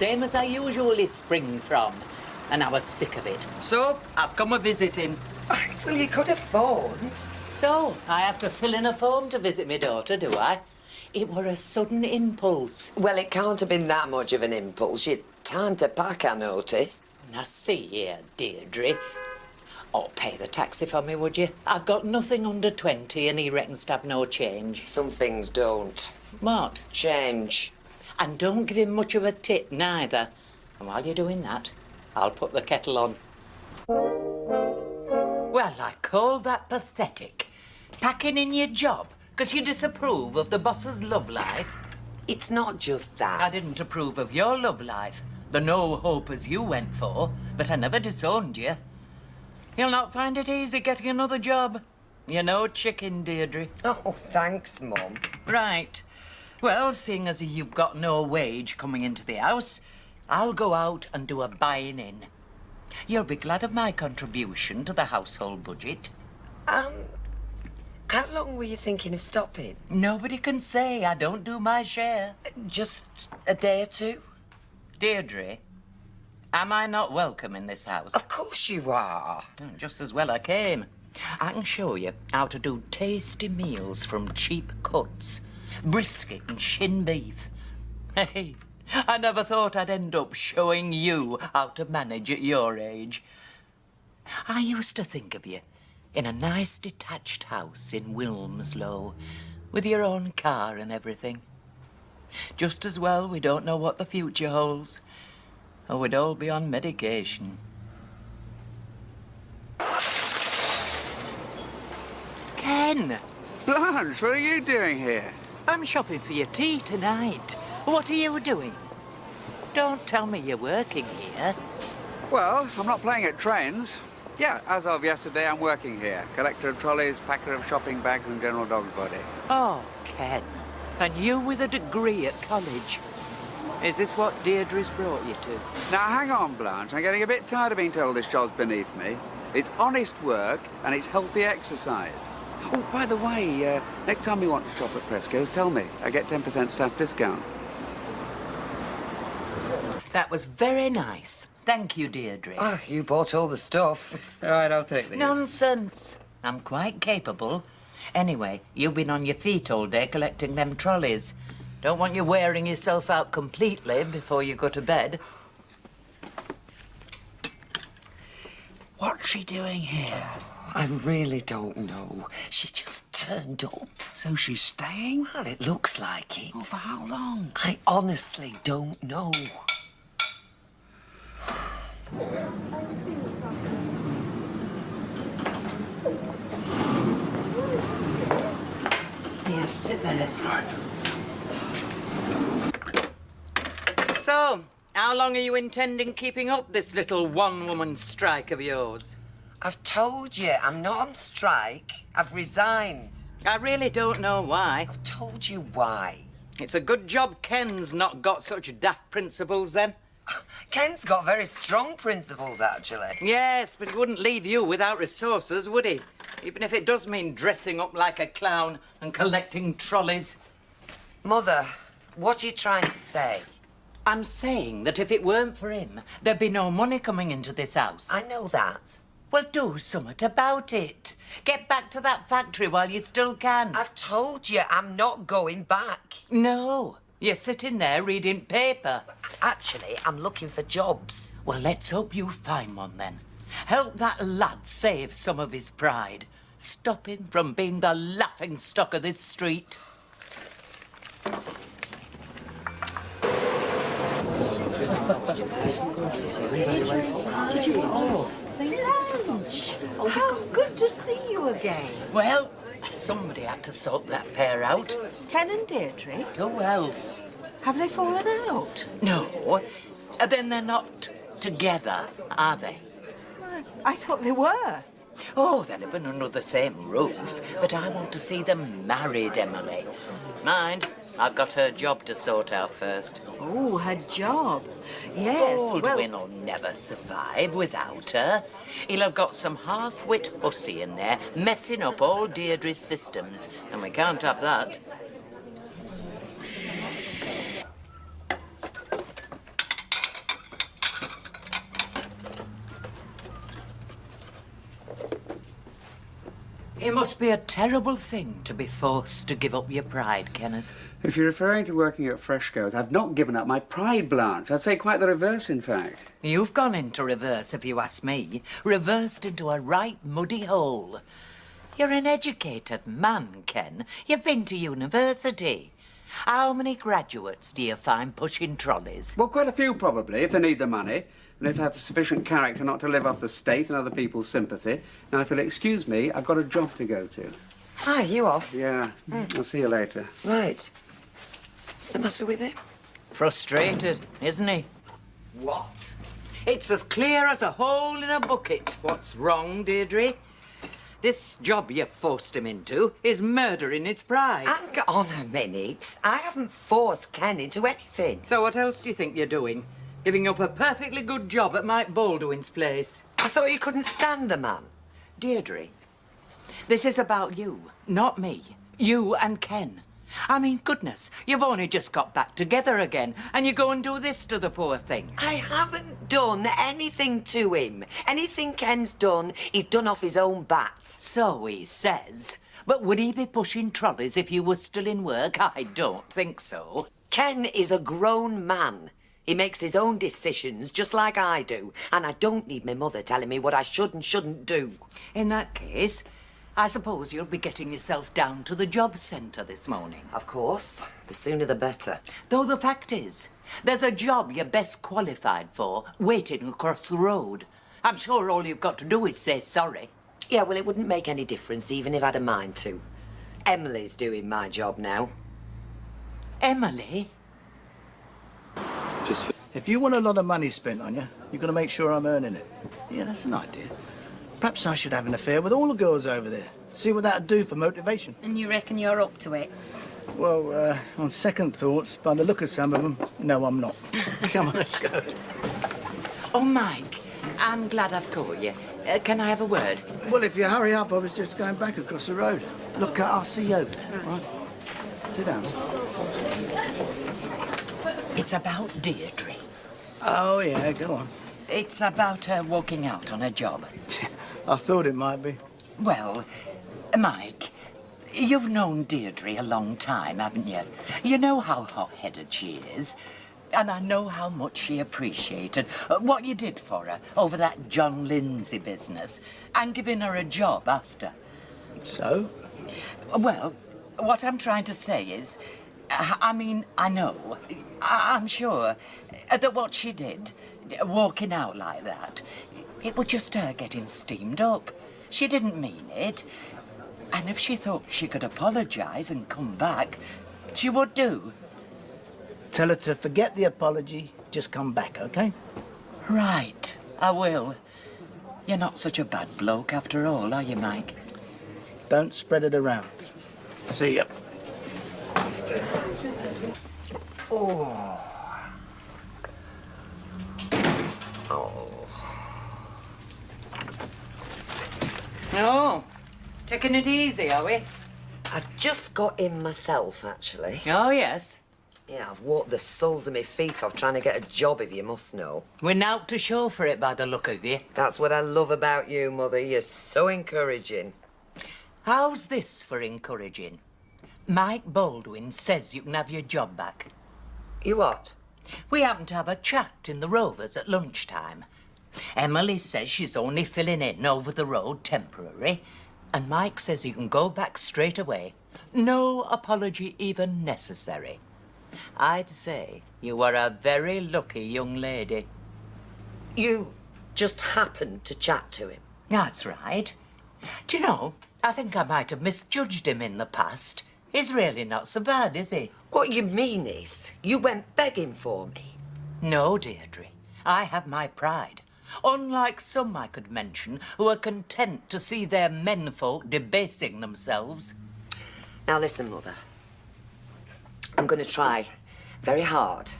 same as I usually spring from. And I was sick of it. So, I've come a-visiting. Well, you could have phoned. So, I have to fill in a form to visit my daughter, do I? It were a sudden impulse. Well, it can't have been that much of an impulse. You'd time to pack, I noticed. Now, see here, Deirdre. Oh, pay the taxi for me, would you? I've got nothing under 20 and he reckons to have no change. Some things don't. What? Change. And don't give him much of a tip, neither. And while you're doing that, I'll put the kettle on. Well, I call that pathetic. Packing in your job, 'cause you disapprove of the boss's love life. It's not just that. I didn't approve of your love life, the no-hopers you went for, but I never disowned you. You'll not find it easy getting another job. You're no chicken, Deirdre. Oh, thanks, Mum. Right. Well, seeing as you've got no wage coming into the house, I'll go out and do a buying in. You'll be glad of my contribution to the household budget. How long were you thinking of stopping? Nobody can say I don't do my share. Just a day or two? Deirdre, am I not welcome in this house? Of course you are. Just as well I came. I can show you how to do tasty meals from cheap cuts. Brisket and shin beef. Hey, I never thought I'd end up showing you how to manage at your age. I used to think of you in a nice detached house in Wilmslow, with your own car and everything. Just as well we don't know what the future holds, or we'd all be on medication. Ken! Blanche, what are you doing here? I'm shopping for your tea tonight. What are you doing? Don't tell me you're working here. Well, I'm not playing at trains. Yeah, as of yesterday, I'm working here. Collector of trolleys, packer of shopping bags and general dog's body. Oh, Ken. And you with a degree at college. Is this what Deirdre's brought you to? Now, hang on, Blanche. I'm getting a bit tired of being told this job's beneath me. It's honest work and it's healthy exercise. Oh, by the way, next time you want to shop at Fresco's, tell me. I get 10% staff discount. That was very nice. Thank you, Deirdre. Oh, you bought all the stuff. All right, I'll take these. Nonsense. I'm quite capable. Anyway, you've been on your feet all day collecting them trolleys. Don't want you wearing yourself out completely before you go to bed. What's she doing here? I really don't know. She just turned up. So she's staying? Well, it looks like it. Oh, for how long? I honestly don't know. Here, sit there. Right. So, how long are you intending keeping up this little one-woman strike of yours? I've told you, I'm not on strike. I've resigned. I really don't know why. I've told you why. It's a good job Ken's not got such daft principles, then. Ken's got very strong principles, actually. Yes, but he wouldn't leave you without resources, would he? Even if it does mean dressing up like a clown and collecting trolleys. Mother, what are you trying to say? I'm saying that if it weren't for him, there'd be no money coming into this house. I know that. Well, do something about it. Get back to that factory while you still can. I've told you I'm not going back. No, you're sitting there reading paper. Actually, I'm looking for jobs. Well, let's hope you find one, then. Help that lad save some of his pride. Stop him from being the laughingstock of this street. Did you Blanche! Oh, how good to see you again. Well, somebody had to sort that pair out. Ken and Deirdre, Who else? have they fallen out? No. Then they're not together, are they? I thought they were. Oh, they're living under the same roof, but I want to see them married, Emily. Mind, I've got her job to sort out first. Oh, her job. Yes, Baldwin will never survive without her. He'll have got some half-wit hussy in there, messing up all Deirdre's systems, and we can't have that. It must be a terrible thing to be forced to give up your pride, Kenneth. If you're referring to working at Fresco's, I've not given up my pride, Blanche. I'd say quite the reverse, in fact. You've gone into reverse, if you ask me. Reversed into a right muddy hole. You're an educated man, Ken. You've been to university. How many graduates do you find pushing trolleys? Well, quite a few, probably, if they need the money. And if they have sufficient character not to live off the state and other people's sympathy. Now, if you'll excuse me, I've got a job to go to. Hi, you off? Yeah, I'll see you later. Right. What's the matter with him? Frustrated, isn't he? What? It's as clear as a hole in a bucket. What's wrong, Deirdre? This job you've forced him into is murdering his pride. Hang on a minute. I haven't forced Ken into anything. So what else do you think you're doing? Giving up a perfectly good job at Mike Baldwin's place? I thought you couldn't stand the man. Deirdre, this is about you, not me. You and Ken. I mean, goodness, you've only just got back together again, and you go and do this to the poor thing. I haven't done anything to him. Anything Ken's done, he's done off his own bat. So he says. But would he be pushing trolleys if you were still in work? I don't think so. Ken is a grown man. He makes his own decisions, just like I do. And I don't need my mother telling me what I should and shouldn't do. In that case, I suppose you'll be getting yourself down to the job centre this morning. Of course. The sooner the better. Though the fact is, there's a job you're best qualified for waiting across the road. I'm sure all you've got to do is say sorry. Yeah, well, it wouldn't make any difference even if I'd a mind to. Emily's doing my job now. Emily? If you want a lot of money spent on you, you've got to make sure I'm earning it. Yeah, that's an idea. Perhaps I should have an affair with all the girls over there. See what that'd do for motivation. And you reckon you're up to it? Well, on second thoughts, by the look of some of them, no, I'm not. Come on, let's go. Oh, Mike, I'm glad I've caught you. Can I have a word? Well, if you hurry up, I was just going back across the road. Look, I'll see you over there, right? Sit down. It's about Deirdre. Oh, yeah, go on. It's about her walking out on a job. I thought it might be. Well, Mike, you've known Deirdre a long time, haven't you? You know how hot-headed she is. And I know how much she appreciated what you did for her over that John Lindsay business and giving her a job after. So? Well, what I'm trying to say is, I mean, I know, I'm sure that what she did, walking out like that, it was just her getting steamed up. She didn't mean it. And if she thought she could apologise and come back, she would do. Tell her to forget the apology, just come back, OK? Right, I will. You're not such a bad bloke after all, are you, Mike? Don't spread it around. See ya. Oh, taking it easy, are we? I've just got in myself, actually. Oh, yes. Yeah, I've walked the soles of my feet off trying to get a job, if you must know. We're now to show for it by the look of you. That's what I love about you, Mother. You're so encouraging. How's this for encouraging? Mike Baldwin says you can have your job back. You what? We happened to have a chat in the Rovers at lunchtime. Emily says she's only filling in over the road temporary, and Mike says you can go back straight away. No apology even necessary. I'd say you are a very lucky young lady. You just happened to chat to him. That's right. Do you know, I think I might have misjudged him in the past. He's really not so bad, is he? What you mean is, you went begging for me. No, Deirdre. I have my pride. Unlike some I could mention who are content to see their menfolk debasing themselves. Now listen, Mother. I'm going to try very hard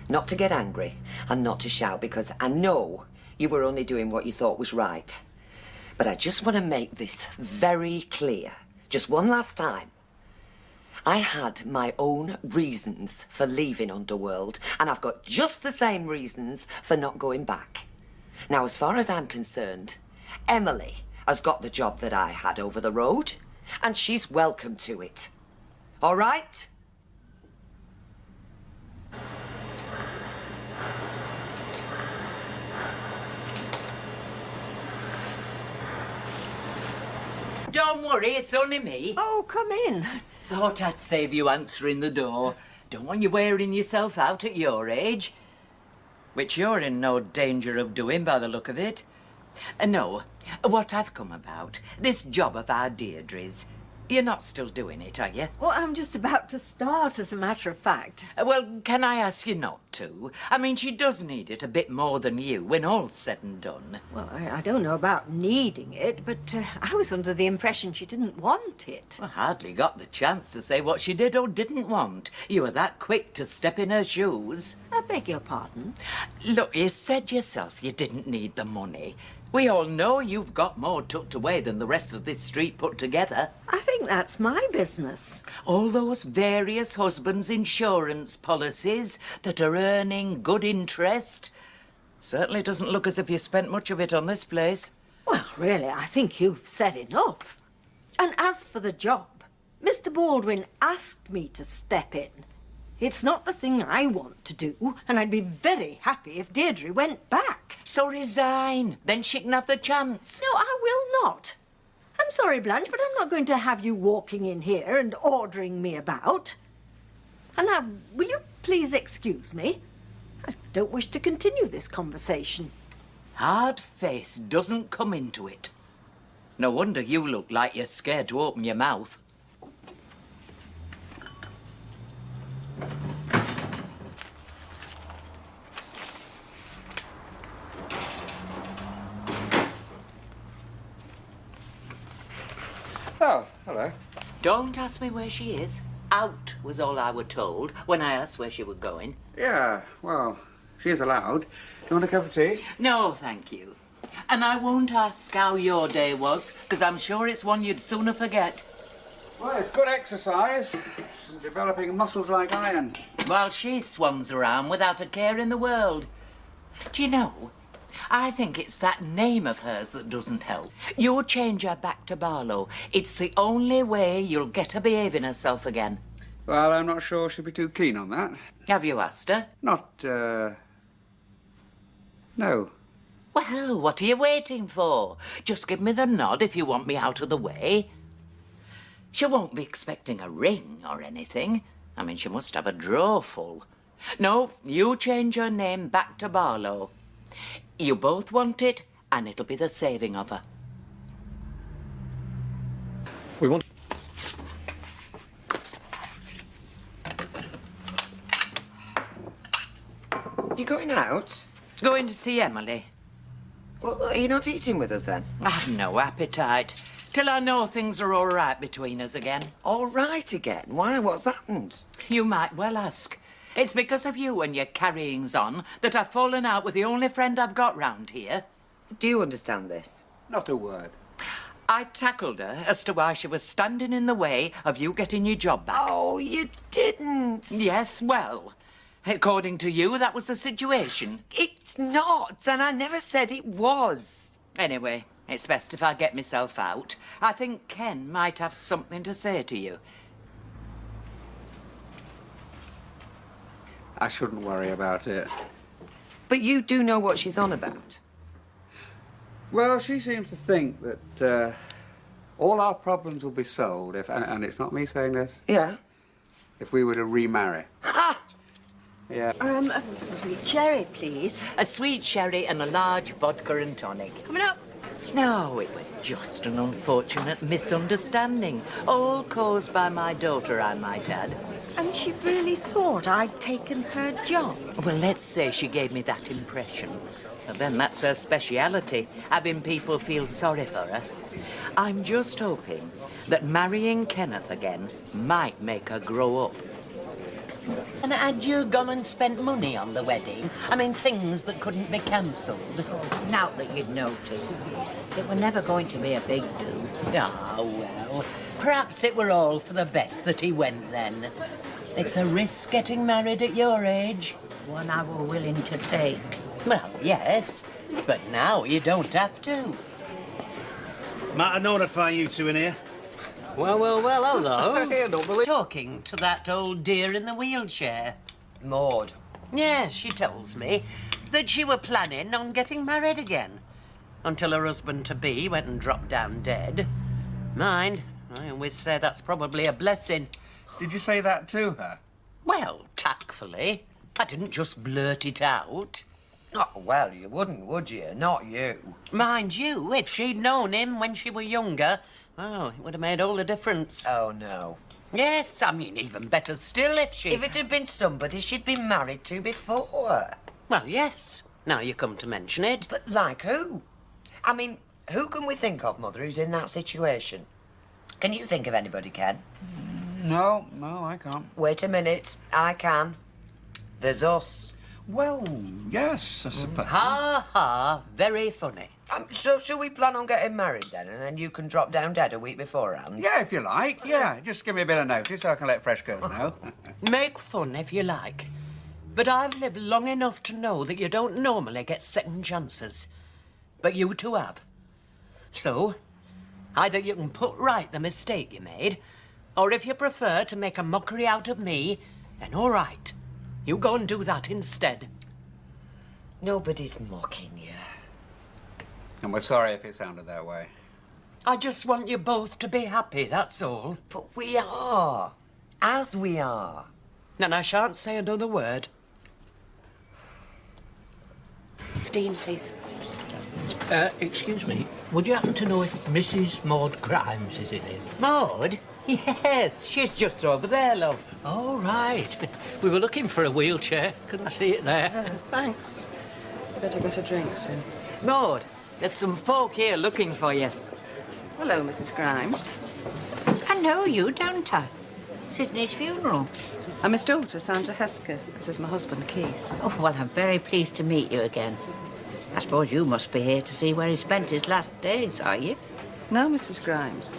not to get angry and not to shout, because I know you were only doing what you thought was right. But I just want to make this very clear, just one last time. I had my own reasons for leaving Underworld, and I've got just the same reasons for not going back. Now, as far as I'm concerned, Emily has got the job that I had over the road, and she's welcome to it. All right? Don't worry, it's only me. Oh, come in. Thought I'd save you answering the door. Don't want you wearing yourself out at your age. Which you're in no danger of doing by the look of it. No, what I've come about, this job of our Deirdre's. You're not still doing it, are you? Well, I'm just about to start, as a matter of fact. Well, can I ask you not to? I mean, she does need it a bit more than you when all's said and done. Well, I don't know about needing it, but I was under the impression she didn't want it. I hardly got the chance to say what she did or didn't want. You were that quick to step in her shoes. I beg your pardon? Look, you said yourself you didn't need the money. We all know you've got more tucked away than the rest of this street put together. I think that's my business. All those various husbands' insurance policies that are earning good interest. Certainly doesn't look as if you spent much of it on this place. Well, really, I think you've said enough. And as for the job, Mr. Baldwin asked me to step in. It's not the thing I want to do, and I'd be very happy if Deirdre went back. So resign, then she can have the chance. No, I will not. I'm sorry, Blanche, but I'm not going to have you walking in here and ordering me about. And now, will you please excuse me? I don't wish to continue this conversation. Hard face doesn't come into it. No wonder you look like you're scared to open your mouth. Oh, hello. Don't ask me where she is. Out was all I were told when I asked where she were going. Yeah, well, she is allowed. Do you want a cup of tea? No, thank you. And I won't ask how your day was, because I'm sure it's one you'd sooner forget. Well, it's good exercise. I'm developing muscles like iron. While she swans around without a care in the world. Do you know, I think it's that name of hers that doesn't help. You change her back to Barlow. It's the only way you'll get her behaving herself again. Well, I'm not sure she'll be too keen on that. Have you asked her? Not, no. Well, what are you waiting for? Just give me the nod if you want me out of the way. She won't be expecting a ring or anything. I mean, she must have a drawer full. No, you change her name back to Barlow. You both want it, and it'll be the saving of her. We want... You going out? Going to see Emily. Well, are you not eating with us then? I've no appetite. Till I know things are all right between us again. All right again? Why? What's happened? You might well ask. It's because of you and your carryings on that I've fallen out with the only friend I've got round here. Do you understand this? Not a word. I tackled her as to why she was standing in the way of you getting your job back. Oh, you didn't. Yes, well, according to you, that was the situation. It's not, and I never said it was. Anyway, it's best if I get myself out. I think Ken might have something to say to you. I shouldn't worry about it. But you do know what she's on about. Well, she seems to think that all our problems will be solved if, and it's not me saying this, Yeah? if we were to remarry. Ha! Yeah. A sweet cherry, please. A sweet sherry and a large vodka and tonic. Coming up. No, it was just an unfortunate misunderstanding. All caused by my daughter, I might add. And she really thought I'd taken her job. Well, let's say she gave me that impression. But then that's her speciality, having people feel sorry for her. I'm just hoping that marrying Kenneth again might make her grow up. And had you gone and spent money on the wedding? I mean, things that couldn't be cancelled. Now that you'd noticed, it were never going to be a big do. Ah, well, perhaps it were all for the best that he went then. It's a risk getting married at your age. One I were willing to take. Well, yes, but now you don't have to. Might I notify you two in here? Well, hello. Talking to that old dear in the wheelchair. Maud. Yeah, she tells me that she were planning on getting married again until her husband-to-be went and dropped down dead. Mind, I always say that's probably a blessing. Did you say that to her? Well, tactfully. I didn't just blurt it out. Oh, well, you wouldn't, would you? Not you. Mind you, if she'd known him when she were younger, oh, it would have made all the difference. Oh, no. Yes, I mean, even better still if she... If it had been somebody she'd been married to before. Well, yes, now you come to mention it. But like who? I mean, who can we think of, Mother, who's in that situation? Can you think of anybody, Ken? No, I can't. Wait a minute. I can. There's us. Well, yes, I suppose. Ha ha, very funny. So shall we plan on getting married then, and then you can drop down dead a week beforehand? Yeah, if you like, yeah. Just give me a bit of notice so I can let fresh girls know. Make fun if you like. But I've lived long enough to know that you don't normally get second chances. But you two have. So, either you can put right the mistake you made, or if you prefer to make a mockery out of me, then all right. You go and do that instead. Nobody's mocking you. And we're sorry if it sounded that way. I just want you both to be happy, that's all. But we are. As we are. And I shan't say another word. 15, please. Excuse me, would you happen to know if Mrs. Maud Grimes is in it? Maud? Yes, she's just over there, love. All right. We were looking for a wheelchair. Can I see it there? Thanks. Better get a drink soon. Maud, there's some folk here looking for you. Hello, Mrs. Grimes. I know you, don't I? Sydney's funeral. I'm his daughter, Sandra Hesker. This is my husband, Keith. Oh, well, I'm very pleased to meet you again. I suppose you must be here to see where he spent his last days, are you? No, Mrs. Grimes.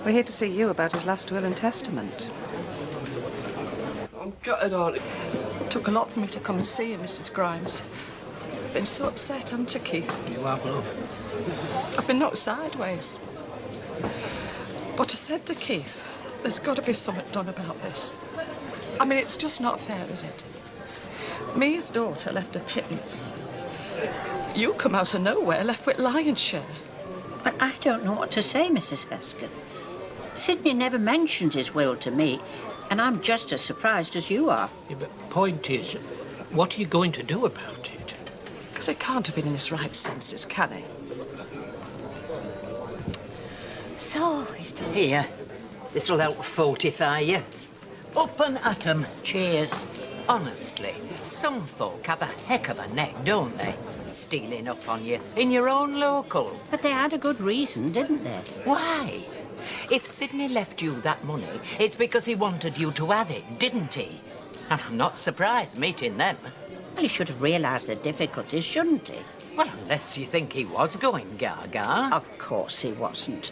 We're here to see you about his last will and testament. I'm gutted, Auntie. It took a lot for me to come and see you, Mrs. Grimes. I've been so upset, haven't you, Keith? You have, love. I've been knocked sideways. But I said to Keith, there's got to be something done about this. I mean, it's just not fair, is it? Me, his daughter, left a pittance. You come out of nowhere, left with lion's share. But I don't know what to say, Mrs. Hesketh. Sydney never mentioned his will to me, and I'm just as surprised as you are. Yeah, but point is, what are you going to do about it? Because he can't have been in his right senses, can he? So, he's still here. This'll help fortify you. Up and at 'em. Cheers. Honestly, some folk have a heck of a neck, don't they? Stealing up on you in your own local. But they had a good reason, didn't they? Why? If Sydney left you that money, it's because he wanted you to have it, didn't he? And I'm not surprised meeting them. Well, he should have realised the difficulties, shouldn't he? Well, unless you think he was going gaga. Of course he wasn't.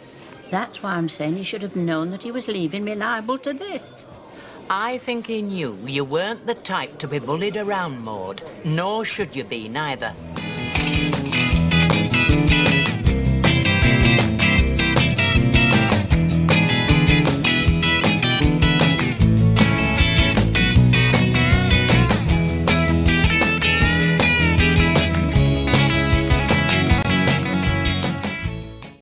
That's why I'm saying he should have known that he was leaving me liable to this. I think he knew you weren't the type to be bullied around, Maud. Nor should you be, neither.